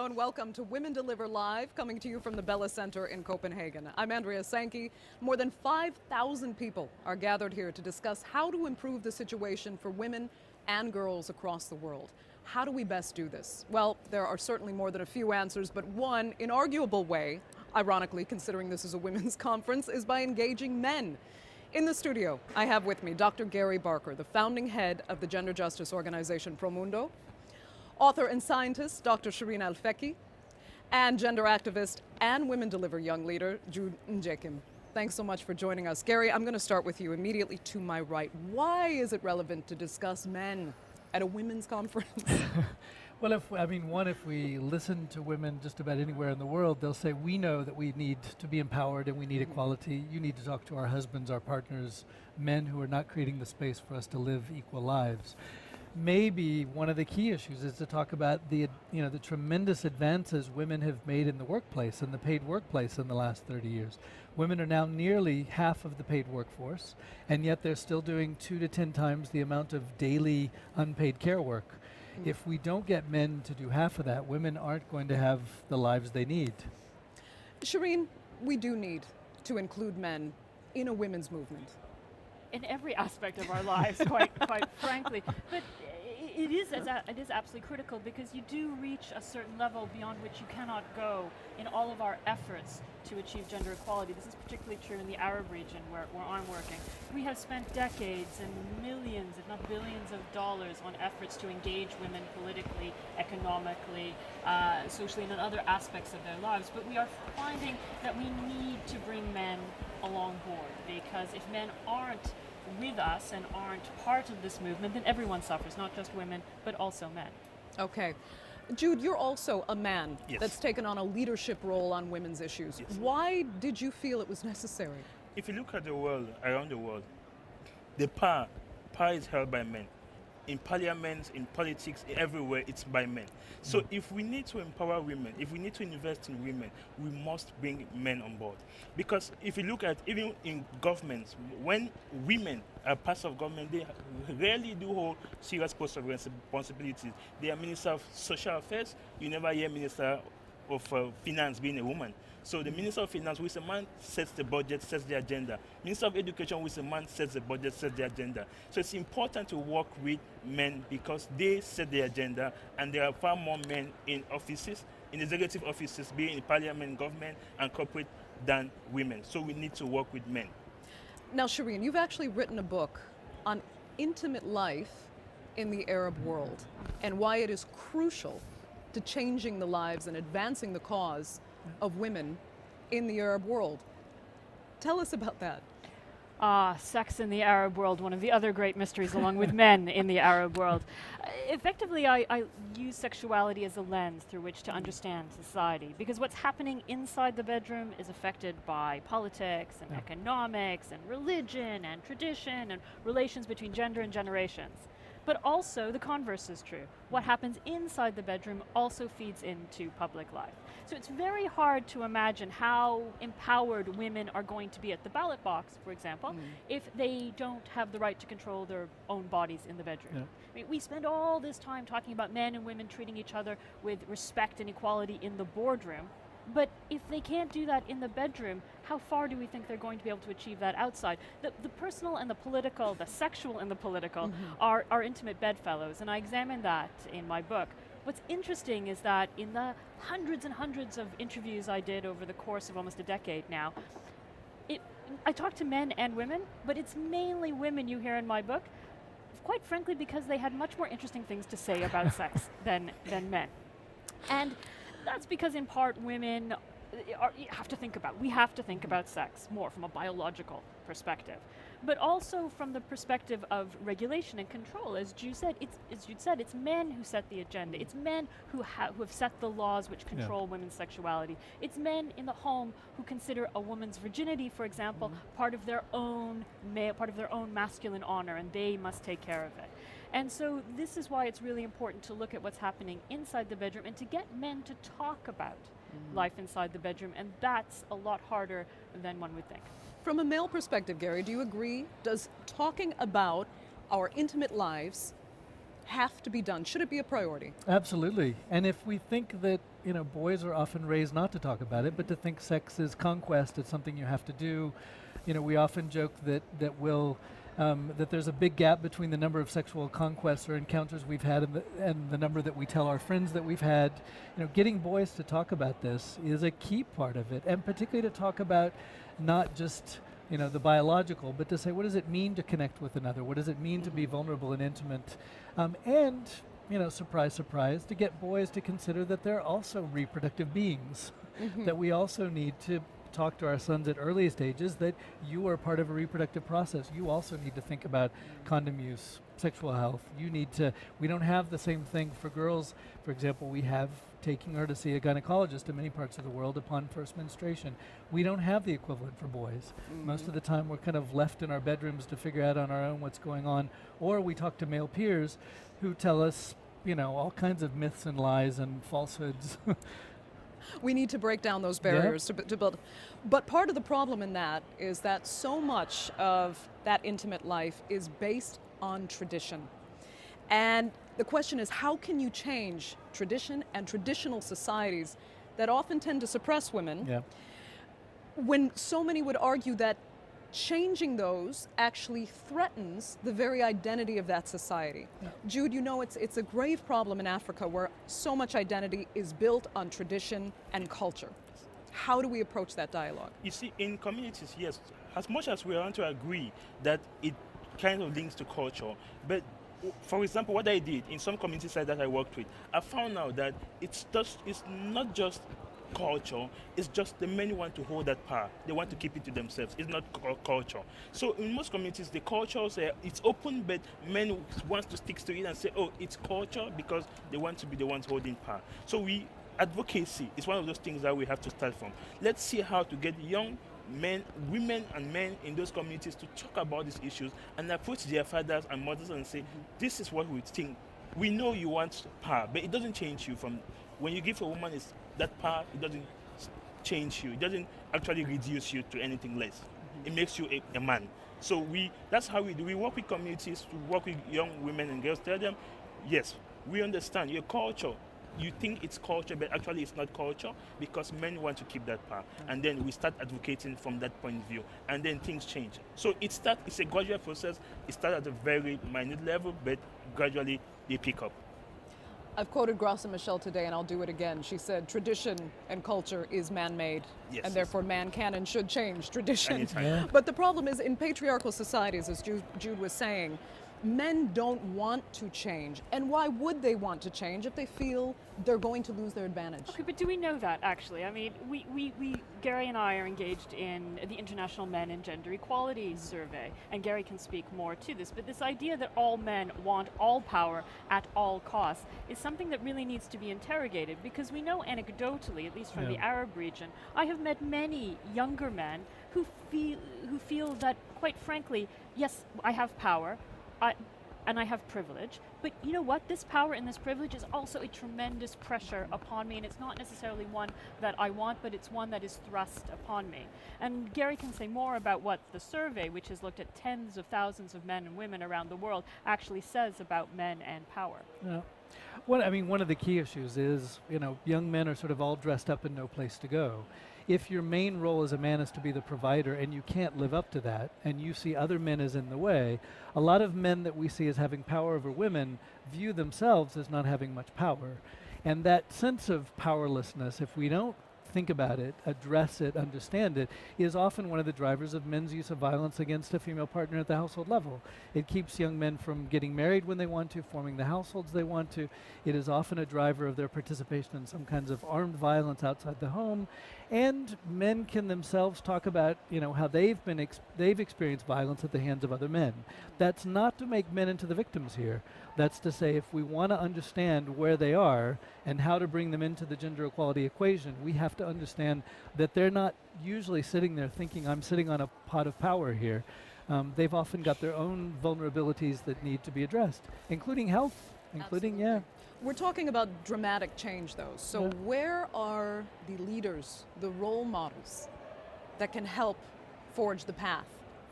Hello and welcome to Women Deliver Live, coming to you from the Bella Center in Copenhagen. I'm Andrea Sankey. More than 5,000 people are gathered here to discuss how to improve the situation for women and girls across the world. How do we best do this? Well, there are certainly more than a few answers, but one inarguable way, ironically considering this is a women's conference, is by engaging men. In the studio, I have with me Dr. Gary Barker, the founding head of the gender justice organization Promundo, author and scientist Dr. Shireen Al-Feki, and gender activist and Women Deliver Young leader Jude Njekim. Thanks so much for joining us. Gary, I'm going to start with you immediately to my right. Why is it relevant to discuss men at a women's conference? Well, if we listen to women just about anywhere in the world, they'll say, we know that we need to be empowered and we need equality. You need to talk to our husbands, our partners, men who are not creating the space for us to live equal lives. Maybe one of the key issues is to talk about the tremendous advances women have made in the workplace, in the paid workplace in the last 30 years. Women are now nearly half of the paid workforce, and yet they're still doing 2 to 10 times the amount of daily unpaid care work. If we don't get men to do half of that, women aren't going to have the lives they need. Shireen, we do need to include men in a women's movement. In every aspect of our lives, quite frankly. But it is absolutely critical, because you do reach a certain level beyond which you cannot go in all of our efforts to achieve gender equality. This is particularly true in the Arab region where I'm working. We have spent decades and millions, if not billions of dollars on efforts to engage women politically, economically, socially, and in other aspects of their lives. But we are finding that we need to bring men along board, because if men aren't with us and aren't part of this movement, then everyone suffers, not just women, but also men. Okay. Jude, you're also a man that's taken on a leadership role on women's issues. Yes. Why did you feel it was necessary? If you look at the world, around the world, the power is held by men. In parliaments, in politics, everywhere, it's by men. So if we need to empower women, if we need to invest in women, we must bring men on board. Because if you look at, even in governments, when women are part of government, they rarely do hold serious posts of responsibilities. They are Minister of Social Affairs. You never hear Minister of Finance being a woman. So the Minister of Finance, who is a man, sets the budget, sets the agenda. Minister of Education, who is a man, sets the budget, sets the agenda. So it's important to work with men, because they set the agenda, and there are far more men in offices, in executive offices, be it in parliament, government, and corporate, than women. So we need to work with men. Now, Shireen, you've actually written a book on intimate life in the Arab world and why it is crucial to changing the lives and advancing the cause of women in the Arab world. Tell us about that. Sex in the Arab world, one of the other great mysteries, along with men in the Arab world. Effectively, I use sexuality as a lens through which to understand society, because what's happening inside the bedroom is affected by politics and economics and religion and tradition and relations between gender and generations. But also the converse is true. What happens inside the bedroom also feeds into public life. So it's very hard to imagine how empowered women are going to be at the ballot box, for example, if they don't have the right to control their own bodies in the bedroom. Yeah. I mean, we spend all this time talking about men and women treating each other with respect and equality in the boardroom. But if they can't do that in the bedroom, how far do we think they're going to be able to achieve that outside? The personal and the political, the sexual and the political are intimate bedfellows, and I examine that in my book. What's interesting is that in the hundreds and hundreds of interviews I did over the course of almost a decade now, I talk to men and women, but it's mainly women you hear in my book, quite frankly because they had much more interesting things to say about sex than men. And that's because in part women we have to think about sex more from a biological perspective, but also from the perspective of regulation and control. As Jude said, it's men who set the agenda. It's men who have set the laws which control women's sexuality. It's men in the home who consider a woman's virginity, for example, part of their own masculine honor, and they must take care of it. And so this is why it's really important to look at what's happening inside the bedroom and to get men to talk about life inside the bedroom, and that's a lot harder than one would think. From a male perspective, Gary, do you agree? Does talking about our intimate lives have to be done? Should it be a priority? Absolutely. And if we think that boys are often raised not to talk about it, but to think sex is conquest. It's something you have to do. We often joke that there's a big gap between the number of sexual conquests or encounters we've had and the number that we tell our friends that we've had. Getting boys to talk about this is a key part of it, and particularly to talk about not just the biological, but to say, what does it mean to connect with another? What does it mean to be vulnerable and intimate? And surprise, surprise, to get boys to consider that they're also reproductive beings, that we also need to talk to our sons at early stages that you are part of a reproductive process. You also need to think about condom use, sexual health. We don't have the same thing for girls. For example, we have taking her to see a gynecologist in many parts of the world upon first menstruation. We don't have the equivalent for boys. Most of the time we're kind of left in our bedrooms to figure out on our own what's going on, or we talk to male peers who tell us, all kinds of myths and lies and falsehoods. We need to break down those barriers to build. But part of the problem in that is that so much of that intimate life is based on tradition. And the question is, how can you change tradition and traditional societies that often tend to suppress women when so many would argue that changing those actually threatens the very identity of that society? Jude, it's a grave problem in Africa where so much identity is built on tradition and culture. How do we approach that dialogue? You see, in communities, yes, as much as we want to agree that it kind of links to culture, but for example, what I did in some communities that I worked with, I found out that it's not just culture, it's just the men want to hold that power. They want to keep it to themselves. It's not culture. So in most communities, the culture it's open, but men want to stick to it and say, oh, it's culture, because they want to be the ones holding power. So advocacy is one of those things that we have to start from. Let's see how to get young men, women and men in those communities to talk about these issues and approach their fathers and mothers and say, this is what we think. We know you want power, but it doesn't change you from when you give a woman that power. It doesn't change you. It doesn't actually reduce you to anything less. It makes you a man. So that's how we do. We work with communities to work with young women and girls. Tell them, yes, we understand your culture. You think it's culture, but actually it's not culture, because men want to keep that power. And then we start advocating from that point of view, and then things change. So it's a gradual process. It starts at a very minute level, but gradually they pick up. I've quoted Graça Machel today, and I'll do it again. She said, tradition and culture is man-made, and therefore man can and should change tradition. But the problem is, in patriarchal societies, as Jude was saying, men don't want to change. And why would they want to change if they feel they're going to lose their advantage? Okay, but do we know that, actually? I mean, Gary and I are engaged in the International Men and Gender Equality Survey, and Gary can speak more to this, but this idea that all men want all power at all costs is something that really needs to be interrogated, because we know anecdotally, at least from the Arab region, I have met many younger men who feel that, quite frankly, yes, I have power, and I have privilege, but you know what? This power and this privilege is also a tremendous pressure upon me, and it's not necessarily one that I want, but it's one that is thrust upon me. And Gary can say more about what the survey, which has looked at tens of thousands of men and women around the world, actually says about men and power. Yeah. One of the key issues is, young men are sort of all dressed up and no place to go. If your main role as a man is to be the provider and you can't live up to that, and you see other men as in the way, a lot of men that we see as having power over women view themselves as not having much power. And that sense of powerlessness, if we don't think about it, address it, understand it, is often one of the drivers of men's use of violence against a female partner at the household level. It keeps young men from getting married when they want to, forming the households they want to. It is often a driver of their participation in some kinds of armed violence outside the home. And men can themselves talk about, how they've experienced violence at the hands of other men. That's not to make men into the victims here. That's to say, if we want to understand where they are and how to bring them into the gender equality equation, we have to understand that they're not usually sitting there thinking, I'm sitting on a pot of power here. They've often got their own vulnerabilities that need to be addressed, including health, Absolutely. We're talking about dramatic change, though. So where are the leaders, the role models that can help forge the path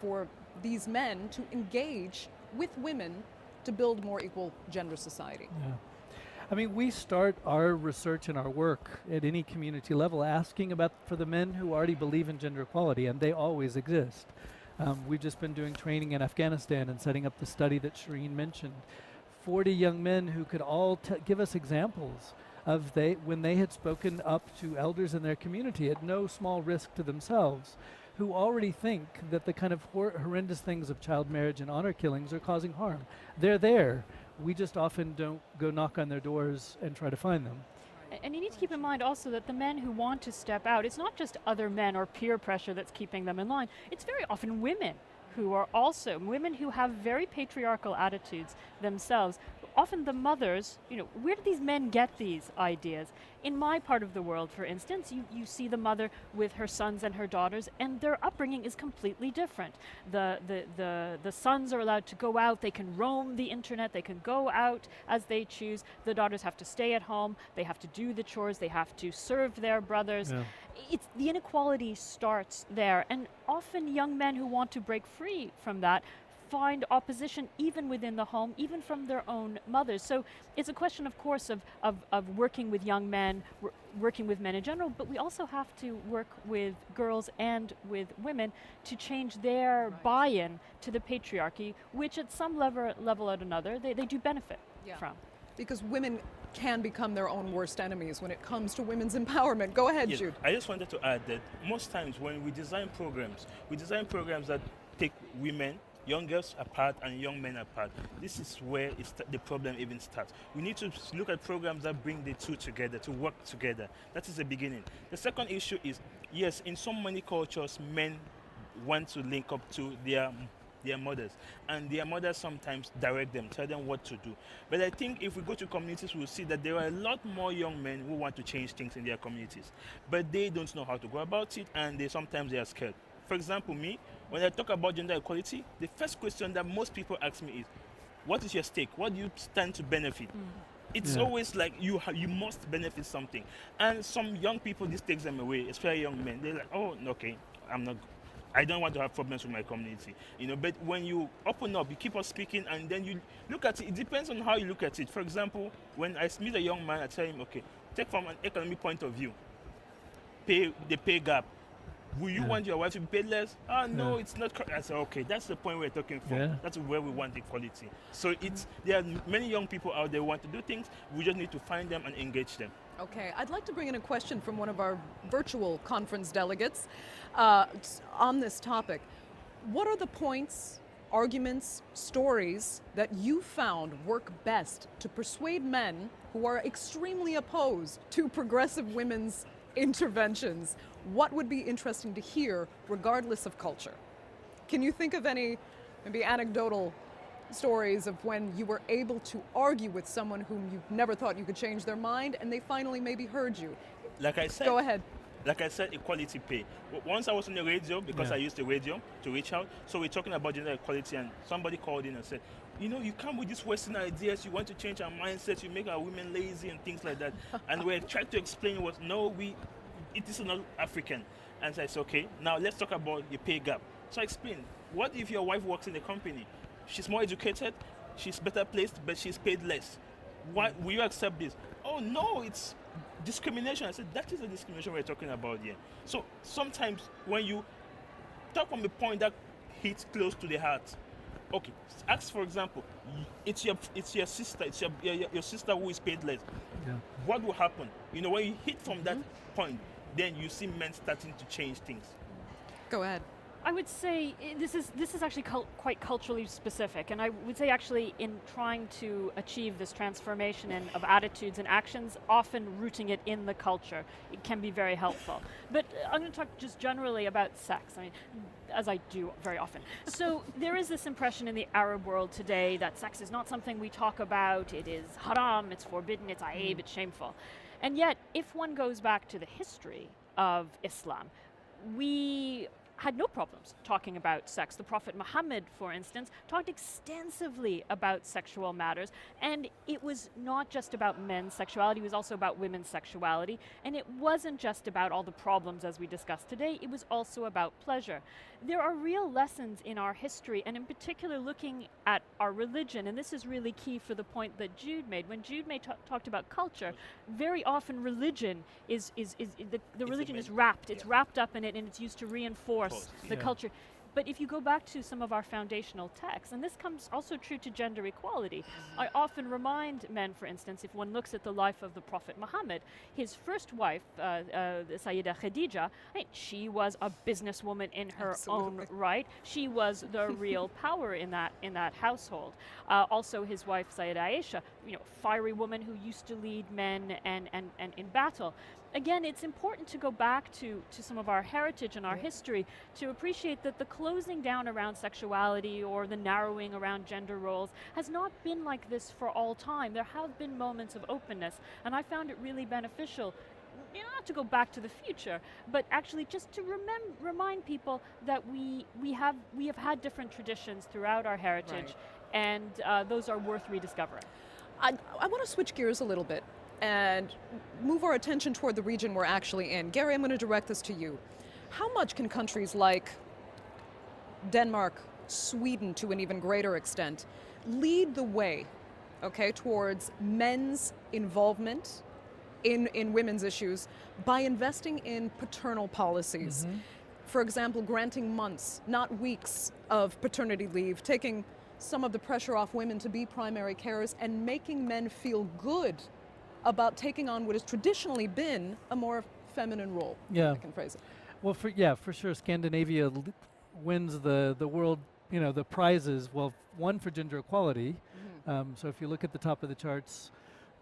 for these men to engage with women to build more equal gender society? I mean, we start our research and our work at any community level asking about for the men who already believe in gender equality, and they always exist. We've just been doing training in Afghanistan and setting up the study that Shireen mentioned. 40 young men who could all give us examples of when they had spoken up to elders in their community at no small risk to themselves, who already think that the kind of horrendous things of child marriage and honor killings are causing harm. They're there. We just often don't go knock on their doors and try to find them. And you need to keep in mind also that the men who want to step out, it's not just other men or peer pressure that's keeping them in line. It's very often women who are also, women who have very patriarchal attitudes themselves. Often the mothers, where do these men get these ideas? In my part of the world, for instance, you see the mother with her sons and her daughters, and their upbringing is completely different. The sons are allowed to go out, they can roam the internet, they can go out as they choose. The daughters have to stay at home, they have to do the chores, they have to serve their brothers. Yeah. The inequality starts there, and often young men who want to break free from that find opposition even within the home, even from their own mothers. So it's a question, of course, of working with young men, working with men in general, but we also have to work with girls and with women to change their buy-in to the patriarchy, which at some level or another, they do benefit from. Because women can become their own worst enemies when it comes to women's empowerment. Go ahead, Jude. I just wanted to add that most times when we design programs that take women, young girls apart and young men apart. This is where the problem even starts. We need to look at programs that bring the two together, to work together. That is the beginning. The second issue is, yes, in so many cultures, men want to link up to their mothers, and their mothers sometimes direct them, tell them what to do. But I think if we go to communities, we'll see that there are a lot more young men who want to change things in their communities, but they don't know how to go about it, and sometimes they are scared. For example, me, when I talk about gender equality, the first question that most people ask me is, what is your stake? What do you stand to benefit? It's always like you must benefit something. And some young people, this takes them away, especially young men. They're like, oh, okay, I don't want to have problems with my community. But when you open up, you keep on speaking, and then you look at it. It depends on how you look at it. For example, when I meet a young man, I tell him, okay, take from an economic point of view, the pay gap. Will you want your wife to be paid less? No, it's not correct. I said, okay, that's the point we're talking from. Yeah. That's where we want equality. So there are many young people out there who want to do things. We just need to find them and engage them. Okay, I'd like to bring in a question from one of our virtual conference delegates on this topic. What are the points, arguments, stories that you found work best to persuade men who are extremely opposed to progressive women's interventions? What would be interesting to hear regardless of culture? Can you think of any maybe anecdotal stories of when you were able to argue with someone whom you never thought you could change their mind and they finally maybe heard you? Like I said, go ahead. Like I said, equality pay. Once I was on the radio, because I used the radio to reach out, so we're talking about gender equality, and somebody called in and said, you come with these Western ideas, you want to change our mindsets, you make our women lazy and things like that. And we're trying to explain it is not African. And so I said, okay, now let's talk about the pay gap. So I explained, what if your wife works in a company? She's more educated, she's better placed, but she's paid less. Why will you accept this? Oh no, it's discrimination. I said, that is the discrimination we're talking about here. So sometimes when you talk from a point that hits close to the heart, okay, ask for example, it's your sister, it's your sister who is paid less. Yeah. What will happen? When you hit from that point, then you see men starting to change things. Go ahead. I would say this is actually quite culturally specific, and I would say actually in trying to achieve this transformation of attitudes and actions, often rooting it in the culture, it can be very helpful. But I'm going to talk just generally about sex, as I do very often. So there is this impression in the Arab world today that sex is not something we talk about, it is haram, it's forbidden, it's aib, it's shameful. And yet, if one goes back to the history of Islam, we had no problems talking about sex. The Prophet Muhammad, for instance, talked extensively about sexual matters, and it was not just about men's sexuality, it was also about women's sexuality, and it wasn't just about all the problems as we discussed today, it was also about pleasure. There are real lessons in our history, and in particular looking at our religion, and this is really key for the point that Jude made. When Jude talked about culture, very often religion the religion is wrapped, it's wrapped up in it, and it's used to reinforce the culture. But if you go back to some of our foundational texts, and this comes also true to gender equality, I often remind men, for instance, if one looks at the life of the Prophet Muhammad, his first wife, Sayyida Khadija, she was a businesswoman in her own right. She was the real power in that household. Also his wife, Sayyida Aisha, fiery woman who used to lead men and in battle. Again, it's important to go back to some of our heritage and our history to appreciate that the closing down around sexuality or the narrowing around gender roles has not been like this for all time. There have been moments of openness, and I found it really beneficial, not to go back to the future, but actually just to remind people that we have had different traditions throughout our heritage, and those are worth rediscovering. I want to switch gears a little bit and move our attention toward the region we're actually in. Gary, I'm going to direct this to you. How much can countries like Denmark, Sweden to an even greater extent, lead the way, towards men's involvement in women's issues by investing in paternal policies? For example, granting months, not weeks, of paternity leave, taking some of the pressure off women to be primary carers and making men feel good about taking on what has traditionally been a more feminine role. Yeah. I can phrase it. Well, for sure, Scandinavia wins the world, the prizes. Well, one for gender equality. So if you look at the top of the charts,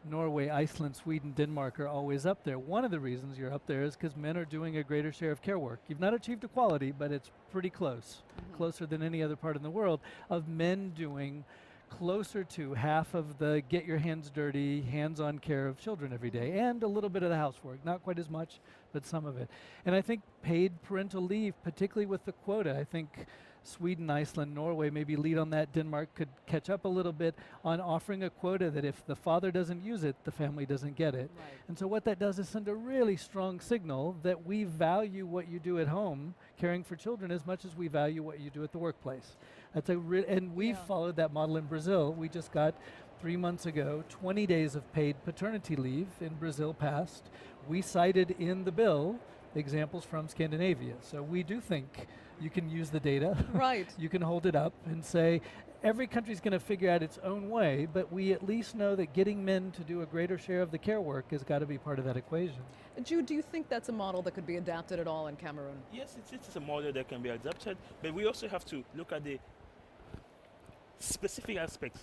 Norway, Iceland, Sweden, Denmark are always up there. One of the reasons you're up there is because men are doing a greater share of care work. You've not achieved equality, but it's pretty close, closer than any other part in the world, of men doing closer to half of the get your hands dirty, hands-on care of children every day, and a little bit of the housework. Not quite as much, but some of it. And I think paid parental leave, particularly with the quota, I think Sweden, Iceland, Norway maybe lead on that. Denmark could catch up a little bit on offering a quota that if the father doesn't use it, the family doesn't get it. And so what that does is send a really strong signal that we value what you do at home, caring for children, as much as we value what you do at the workplace. That's and we've followed that model in Brazil. We just got 3 months ago 20 days of paid paternity leave in Brazil passed. We cited in the bill examples from Scandinavia. So we do think you can use the data. You can hold it up and say, every country's going to figure out its own way, but we at least know that getting men to do a greater share of the care work has got to be part of that equation. Jude, do you think that's a model that could be adapted at all in Cameroon? Yes, it's a model that can be adapted, but we also have to look at the specific aspects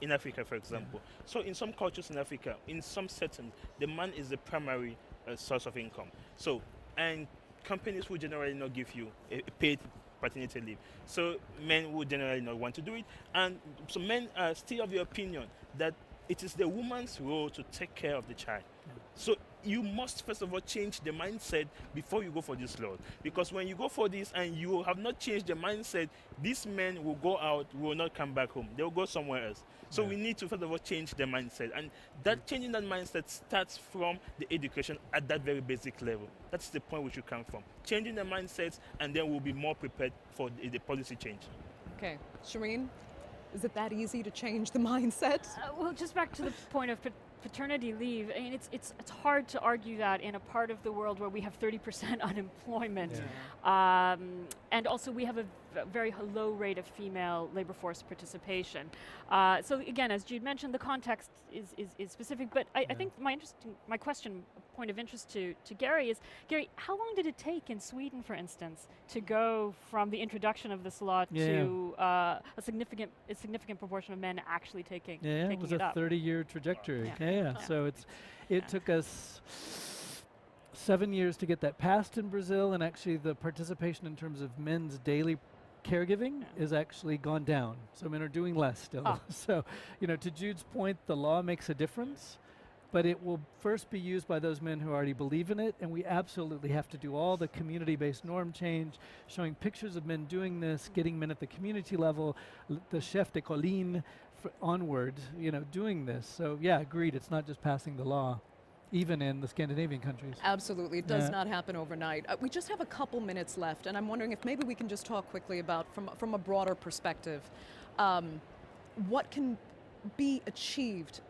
in Africa, for example. So in some cultures in Africa, in some settings, the man is the primary source of income. So, and companies will generally not give you a paid paternity leave. So men will generally not want to do it. And so men are still of the opinion that it is the woman's role to take care of the child. So you must first of all change the mindset before you go for this law. Because when you go for this and you have not changed the mindset, these men will go out, will not come back home. They'll go somewhere else. So we need to first of all change the mindset. And that changing that mindset starts from the education at that very basic level. That's the point we should come from. Changing the mindsets, and then we'll be more prepared for the policy change. Okay. Shireen, is it that easy to change the mindset? Well, just back to the point of paternity leave, I mean, it's hard to argue that in a part of the world where we have 30% unemployment, and also we have a very low rate of female labor force participation. So again, as Jude mentioned, the context is specific, but I think my point of interest to Gary is, Gary, how long did it take in Sweden, for instance, to go from the introduction of this law to a significant proportion of men actually taking it up? It was a 30-year trajectory. So it took us 7 years to get that passed in Brazil, and actually the participation in terms of men's daily caregiving is actually gone down. So men are doing less still. So, to Jude's point, the law makes a difference, but it will first be used by those men who already believe in it, and we absolutely have to do all the community-based norm change, showing pictures of men doing this, getting men at the community level, the chef de colline onward, doing this. So yeah, agreed, it's not just passing the law, even in the Scandinavian countries. Absolutely, it does not happen overnight. We just have a couple minutes left, and I'm wondering if maybe we can just talk quickly about, from a broader perspective, what can be achieved.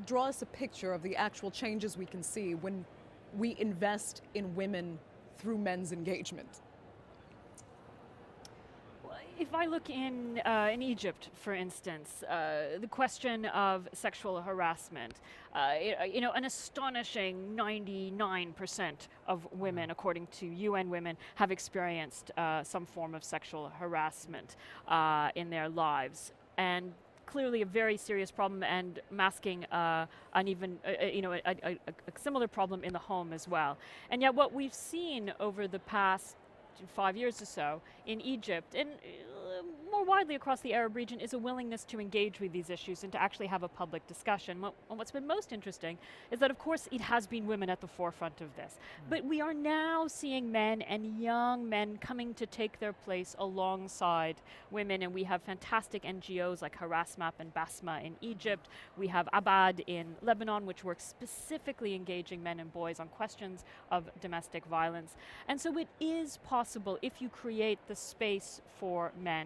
Draw us a picture of the actual changes we can see when we invest in women through men's engagement. If I look in Egypt, for instance, the question of sexual harassment, an astonishing 99% of women, according to UN Women, have experienced some form of sexual harassment in their lives, and clearly a very serious problem, and masking a similar problem in the home as well. And yet, what we've seen over the past 5 years or so in Egypt, and more widely across the Arab region, is a willingness to engage with these issues and to actually have a public discussion. What's been most interesting is that, of course, it has been women at the forefront of this. But we are now seeing men, and young men, coming to take their place alongside women, and we have fantastic NGOs like Harasmap and Basma in Egypt. We have Abad in Lebanon, which works specifically engaging men and boys on questions of domestic violence. And so it is possible, if you create the space for men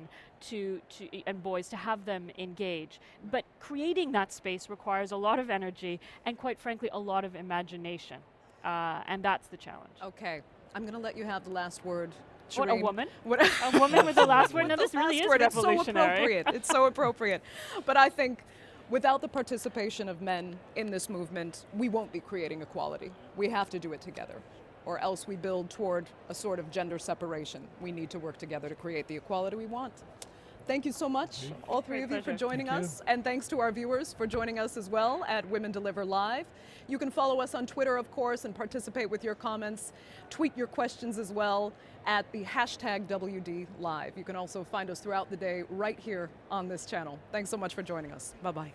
and boys to have them engage. But creating that space requires a lot of energy and, quite frankly, a lot of imagination. And that's the challenge. Okay, I'm going to let you have the last word. What, a woman? What a woman with the last word? No, this really is revolutionary. It's so appropriate. It's so appropriate. But I think without the participation of men in this movement, we won't be creating equality. We have to do it together, or else we build toward a sort of gender separation. We need to work together to create the equality we want. Thank you so much, all three of you, for joining us. And thanks to our viewers for joining us as well at Women Deliver Live. You can follow us on Twitter, of course, and participate with your comments. Tweet your questions as well at the hashtag WDLive. You can also find us throughout the day right here on this channel. Thanks so much for joining us. Bye-bye.